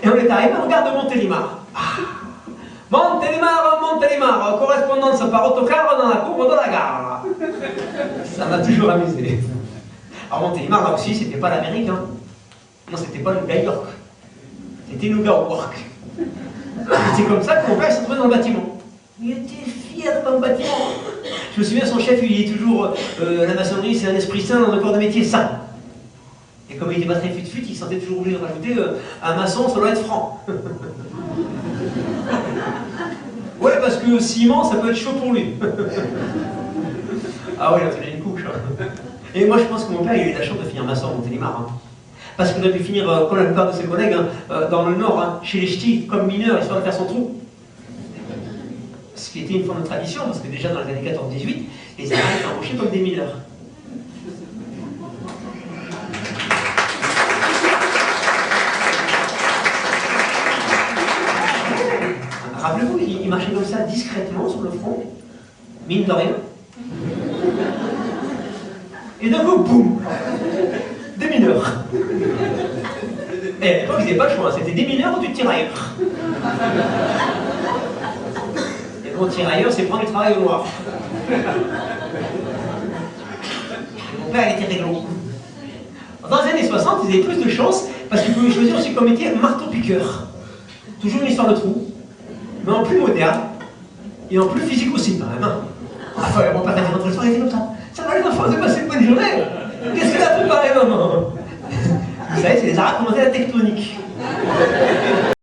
Et on est arrivé en gare de Montélimar. Montélimar, correspondance par autocar dans la cour de la gare. Ça m'a toujours amusé. Alors Montélimar, là aussi, c'était pas l'Amérique, hein. Non, c'était pas New York. C'était New York. C'est comme ça que mon père s'est trouvé dans le bâtiment. Il était fier dans le bâtiment. Je me souviens, son chef, il dit toujours la maçonnerie, c'est un esprit sain dans un corps de métier sain. Et comme il n'était pas très fut-fut, il se sentait toujours obligé de rajouter un maçon, ça doit être franc. Ouais, parce que ciment, ça peut être chaud pour lui. Ah ouais, il a fait une couche. Et moi, je pense que mon père, il a eu la chance de finir maçon à Montélimar. Hein. Parce qu'il aurait pu finir, comme la plupart de ses collègues, dans le Nord, hein, chez les ch'tis, comme mineur, histoire de faire son trou. Ce qui était une forme de tradition, parce que déjà dans les années 14-18, les Arabes étaient embauchés comme des mineurs. Rappelez-vous, il marchait comme ça discrètement sur le front, mine de rien. Et d'un coup, boum, des mineurs. Et à l'époque, ils n'avaient pas le choix, c'était des mineurs ou du tirailleur. Et bon, tirailleur, c'est prendre du travail au noir. Et mon père, il était réglo. Dans les années 60, ils avaient plus de chance parce qu'ils pouvaient choisir aussi comme métier marteau-piqueur. Toujours une histoire de trou, mais en plus moderne et en plus physique aussi, quand même. Hein. Enfin, mon père a dit notre soir, il était comme ça. Ça va les enfants, c'est passé une bonne journée. Qu'est-ce qu'elle a préparé, maman? Vous savez, c'est les Arabes qui ont monté la tectonique.